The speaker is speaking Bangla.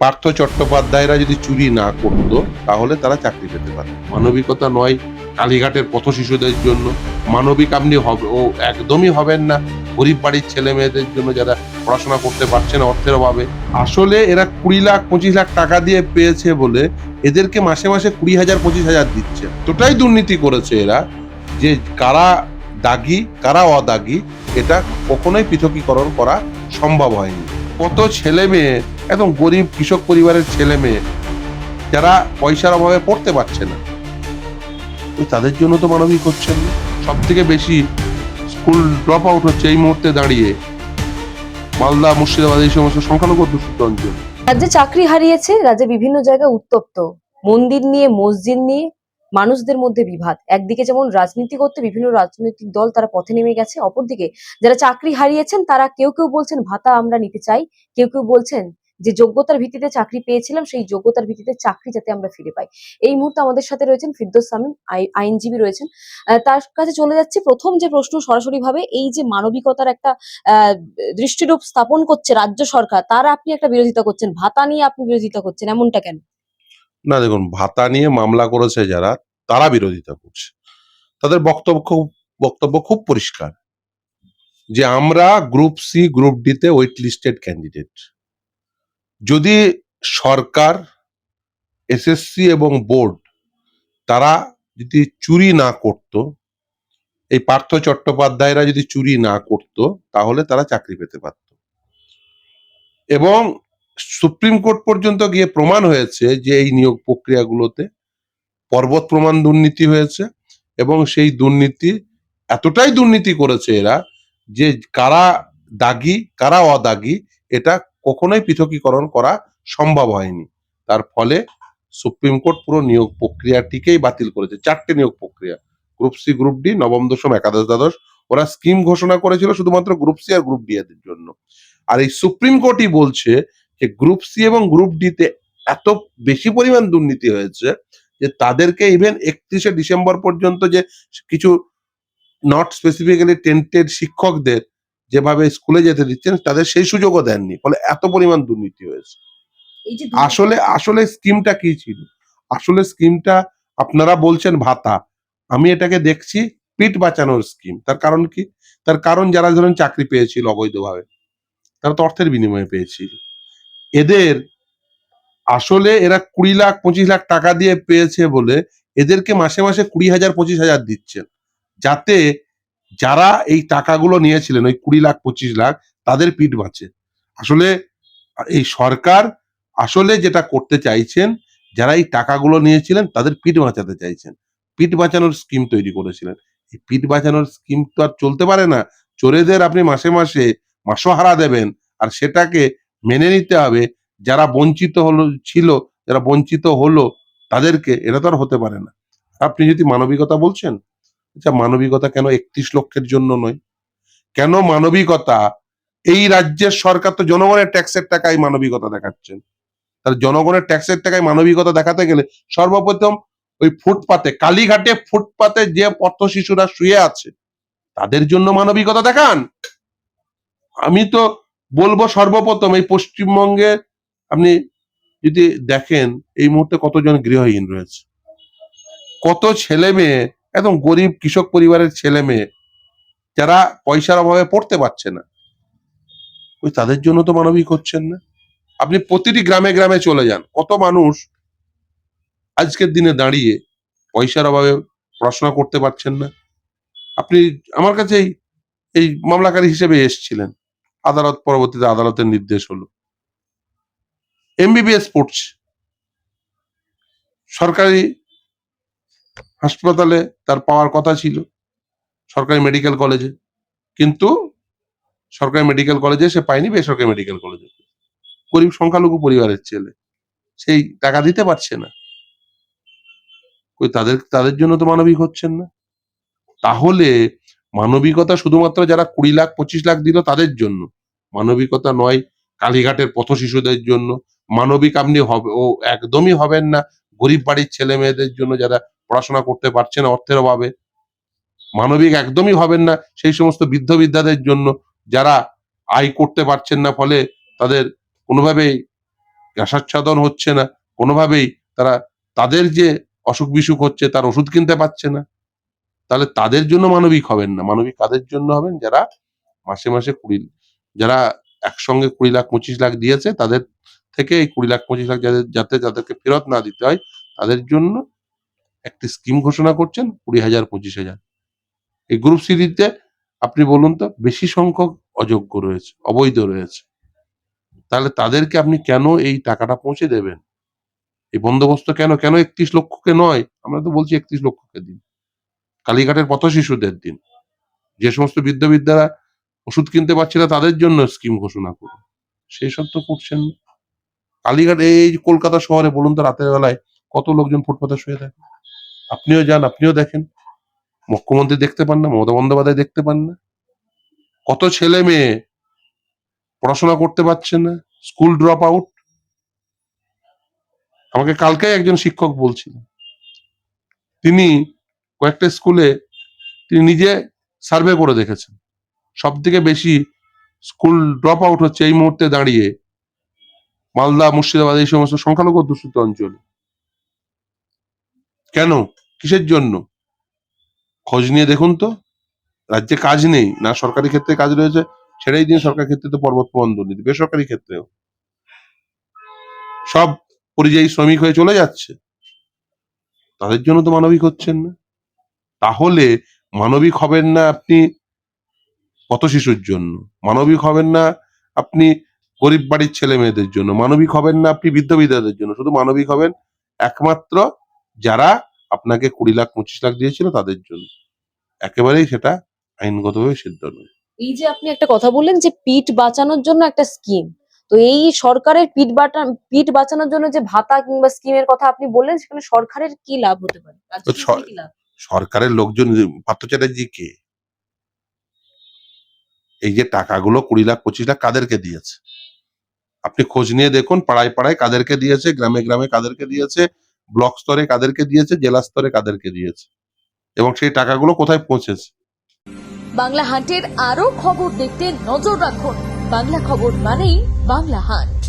পার্থ চট্টোপাধ্যায়রা যদি চুরি না করতো তাহলে তারা চাকরি পেতে পারে। মানবিকতা নয় কালীঘাটের পথ শিশুদের জন্য, মানবিক আপনি ও একদমই হবেন না গরিব বাড়ির ছেলে মেয়েদের জন্য যারা পড়াশোনা করতে পারছে না অর্থের অভাবে। আসলে এরা 20 লাখ 25 লাখ টাকা দিয়ে পেয়েছে বলে এদেরকে মাসে মাসে 20,000 25,000 দিচ্ছে। এতটাই দুর্নীতি করেছে এরা যে কারা দাগী কারা অদাগী এটা কখনোই পৃথকীকরণ করা সম্ভব হয়নি। কত ছেলে মেয়ে, একদম গরিব কৃষক পরিবারের ছেলে মেয়ে যারা পয়সার অভাবে পড়তে পারছে না, তাদের জন্য তো মানবিক হচ্ছেন না। সব থেকে বেশি স্কুল ড্রপ আউট হচ্ছে এই মুহূর্তে দাঁড়িয়ে মালদা, মুর্শিদাবাদ এই সমস্ত সংখ্যালঘু অধ্যুষিত অঞ্চল। রাজ্যে চাকরি হারিয়েছে, রাজ্যে বিভিন্ন জায়গায় উত্তপ্ত, মন্দির নিয়ে মসজিদ নিয়ে মানুষদের মধ্যে বিভাদ। একদিকে যেমন রাজনীতি করতে বিভিন্ন রাজনৈতিক দল তারা পথে নেমে গেছে, অপরদিকে যারা চাকরি হারিয়েছেন তারা কেউ কেউ বলছেন ভাতা আমরা নিতে চাই, কেউ কেউ বলছেন যে যোগ্যতার ভিত্তিতে চাকরি পেয়েছিলাম সেই যোগ্যতার ভিত্তিতে চাকরি যাতে আমরা ফিরে পাই। এই মুহূর্তে আমাদের সাথে রয়েছেন ফিরদৌস সামিম, আইনজীবী রয়েছেন। তার কাছে চলে যাচ্ছে। প্রথম যে প্রশ্ন সরাসরি ভাবে, এই যে মানবিকতার একটা দৃষ্টিরূপ স্থাপন করছে রাজ্য সরকার, তার আপনি একটা বিরোধিতা করছেন, ভাতা নিয়ে আপনি বিরোধিতা করছেন, এমনটা কেন? না দেখুন, ভাতা নিয়ে মামলা করেছে যারা, তারা বিরোধিতা করছে। তাদের বক্তব্য খুব পরিষ্কার যে আমরা গ্রুপ সি গ্রুপ ডি তে ওয়েট লিস্টেড ক্যান্ডিডেট। যদি সরকার, এসএসসি এবং বোর্ড তারা যদি চুরি না করত, এই পার্থ চট্টোপাধ্যায়রা যদি চুরি না করত তাহলে তারা চাকরি পেতে পারত। এবং সুপ্রিম কোর্ট পর্যন্ত গিয়ে প্রমাণ হয়েছে যে এই নিয়োগ প্রক্রিয়াগুলোতে পর্বত প্রমাণ দুর্নীতি হয়েছে এবং সেই দুর্নীতি এতটাই দুর্নীতি করেছে এরা যে কারা দাগী কারা অদাগী এটা কখনোই পৃথকীকরণ করা সম্ভব হয়নি। তার ফলে সুপ্রিম কোর্ট পুরো নিয়োগ প্রক্রিয়াটিকেই বাতিল করেছে। 4টে নিয়োগ প্রক্রিয়া, গ্রুপ সি গ্রুপ ডি, নবম দশম একাদশ দ্বাদশ, ওরা স্কিম ঘোষণা করেছিল শুধুমাত্র গ্রুপ সি আর গ্রুপ ডি এর জন্য। আর এই সুপ্রিম কোর্টই বলছে যে গ্রুপ সি এবং গ্রুপ ডি তে এত বেশি পরিমাণ দুর্নীতি হয়েছে যে তাদেরকে ইভেন 31শে ডিসেম্বর পর্যন্ত যে কিছু নট স্পেসিফিক্যালি টেন্টেড শিক্ষকদের যেভাবে স্কুলে যেতে দিচ্ছেন তাদের সেই সুযোগও দেননি। ফলে এত পরিমাণ দুর্নীতি হয়েছে। এই যে আসলে আসলে স্কিমটা কি ছিল? আসলে স্কিমটা আপনারা বলছেন ভাতা, আমি এটাকে দেখছি পিঠ বাঁচানোর স্কিম। তার কারণ কি? তার কারণ যারা ধরেন চাকরি পেয়েছিল অবৈধভাবে, তারা তো অর্থের বিনিময়ে পেয়েছিল। এদের আসলে এরা 20 লাখ 25 লাখ টাকা দিয়ে পেয়েছে বলে এদেরকে মাসে মাসে 20,000 25,000 দিচ্ছেন, যাতে যারা এই টাকাগুলো নিয়েছিলেন ওই 20 লাখ 25 লাখ তাদের পিঠ বাঁচে। আসলে এই সরকার আসলে যেটা করতে চাইছেন, যারা এই টাকাগুলো নিয়েছিলেন তাদের পিঠ বাঁচাতে চাইছেন, পিঠ বাঁচানোর স্কিম তৈরি করেছিলেন। এই পিঠ বাঁচানোর স্কিম তো আর চলতে পারে না। চোরেদের আপনি মাসে মাসে মাসোহারা দেবেন আর সেটাকে মেনে নিতে হবে যারা বঞ্চিত যারা বঞ্চিত হলো তাদেরকে, এটা তো আর হতে পারে না। আপনি যদি মানবিকতা বলছেন, আচ্ছা মানবিকতা কেন 31 লক্ষের জন্য নয়? কেন মানবিকতা? এই রাজ্যের সরকার তো জনগণের ট্যাক্সের টাকায় মানবিকতা দেখাচ্ছেন। তাহলে জনগণের ট্যাক্সের টাকায় মানবিকতা দেখাতে গেলে সর্বপ্রথম ওই ফুটপাতে, কালীঘাটে ফুটপাতে যে পথ শিশুরা শুয়ে আছে তাদের জন্য মানবিকতা দেখান। আমি তো বলবো সর্বপ্রথম এই পশ্চিমবঙ্গে আপনি যদি দেখেন এই মুহূর্তে কতজন গৃহহীন রয়েছে, কত ছেলে মেয়ে, একদম গরিব কৃষক পরিবারের ছেলে মেয়ে যারা পয়সার অভাবে পড়তে পারছে না, তাদের জন্য তো মানবিক হচ্ছেন না। আপনি প্রতিটি গ্রামে গ্রামে চলে যান, কত মানুষ আজকের দিনে দাঁড়িয়ে পয়সার অভাবে পড়াশোনা করতে পারছেন না। আপনি আমার কাছে এই মামলাকারী হিসেবে এসেছিলেন, আদালত পরবর্তীতে আদালতের নির্দেশ হলো এমবিবিএস পড়ছে সরকারি হাসপাতালে, তার পাওয়ার কথা ছিল সরকারি মেডিকেল কলেজে, কিন্তু সরকারি মেডিকেল কলেজে সে পায়নি, বেসরকারি মেডিকেল কলেজে। গরিব সংখ্যালঘু পরিবারের ছেলে, সেই টাকা দিতে পারছে না। তাদের তাদের জন্য তো মানবিক হচ্ছেন না। তাহলে মানবিকতা শুধুমাত্র যারা 20 লাখ 25 লাখ দিল তাদের জন্য, মানবিকতা নয় কালীঘাটের পথ শিশুদের জন্য, মানবিক আপনি ও একদমই হবেন না গরিব বাড়ির ছেলে মেয়েদের জন্য যারা পড়াশোনা করতে পারছে না অর্থের অভাবে, মানবিক একদমই হবেন না সেই সমস্ত বৃদ্ধ বৃদ্ধাদের জন্য যারা আয় করতে পারছেন না, ফলে তাদের কোনোভাবেই গ্যাসাচ্ছাদন হচ্ছে না কোনোভাবেই, তারা তাদের যে অসুখ বিসুখ হচ্ছে তার ওষুধ কিনতে পারছে না, তাহলে তাদের জন্য মানবিক হবেন না। মানবিক কাদের জন্য হবেন? যারা মাসে মাসে যারা একসঙ্গে 20 লাখ 25 লাখ দিয়েছে তাদের থেকে এই 20 লাখ 25 লাখ যাতে তাদেরকে ফেরত না দিতে হয়, তাদের জন্য একটি স্কিম ঘোষণা করছেন 20,000 25,000। এই গ্রুপ সিরিজে আপনি বলুন তো, বেশি সংখ্যক অযোগ্য রয়েছে, অবৈধ রয়েছে, তাহলে তাদেরকে আপনি কেন এই টাকাটা পৌঁছে দেবেন? এই বন্দোবস্ত কেন 31 লক্ষকে নয়, আমরা তো বলছি 31 লক্ষকে দিন, কালীঘাটের পথ শিশুদের দিন, যে সমস্ত বৃদ্ধরা ওষুধ কিনতে পারছে না তাদের জন্য স্কিম ঘোষণা করুন। সেই সব তো করছেন না। কালীঘাট এই যে কলকাতা শহরে বলুন তো, রাতের বেলায় কত লোকজন ফুটপাতে শুয়ে থাকে, আপনিও যান, আপনিও দেখেন, মুখ্যমন্ত্রী দেখতে পান না, মমতা বন্দ্যোপাধ্যায় দেখতে পান না, কত ছেলে মেয়ে পড়াশোনা করতে পারছে না, স্কুল ড্রপ আউট। আমাকে কালকে একজন শিক্ষক বলছিলেন, তিনি কয়েকটা স্কুলে তিনি নিজে সার্ভে করে দেখেছেন, সব থেকে বেশি স্কুল ড্রপ আউট হচ্ছে এই মুহূর্তে দাঁড়িয়ে মালদা, মুর্শিদাবাদ, এই সমস্ত সংখ্যালঘু অধ্যুষিত অঞ্চলে। কেন? কিসের জন্য? খোঁজ নিয়ে দেখুন তো। রাজ্যে কাজ নেই না, সরকারি ক্ষেত্রে কাজ রয়েছে, সেটাই দিন। সরকারি ক্ষেত্রে তো পর্বত প্রবণ দুর্নীতি, বেসরকারি ক্ষেত্রেও সব পরিযায়ী শ্রমিক হয়ে চলে যাচ্ছে, তাদের জন্য তো মানবিক হচ্ছেন না। তাহলে মানবিক হবেন না আপনি পথ শিশুর জন্য, মানবিক হবেন না আপনি গরিব বাড়ির ছেলে মেয়েদের জন্য, মানবিক হবেন না আপনি বৃদ্ধ বিধবাদের জন্য, শুধু মানবিক হবেন একমাত্র যারা আপনাকে 20 লাখ 25 লাখ দিয়েছিল তাদের জন্য। একেবারেই সেটা আইনগতভাবে সিদ্ধ নয়। এই যে আপনি একটা কথা বললেন যে পিঠ বাঁচানোর জন্য একটা স্কিম, তো এই সরকারের পিঠ বাঁচানোর জন্য যে ভাতা কিংবা স্কিমের কথা আপনি বললেন, সেখানে সরকারের কি লাভ হতে পারে? রাজ্য তো সরকারের কি লাভ? সরকারের লোকজন, পার্থ চ্যাটার্জি কে? এই যে টাকাগুলো 20 লাখ 25 লাখ কাদেরকে দিয়েছে আপনি খোঁজ নিয়ে দেখুন, পাড়ায় পাড়ায় কাদেরকে দিয়েছে, গ্রামে গ্রামে কাদেরকে দিয়েছে, ব্লক স্তরে কাদেরকে দিয়েছে, জেলা স্তরে কাদেরকে দিয়েছে, এবং সেই টাকাগুলো কোথায় পৌঁছেছে। বাংলা হান্টের আরো খবর দেখতে নজর রাখুন। বাংলা খবর মানেই বাংলা হান্ট।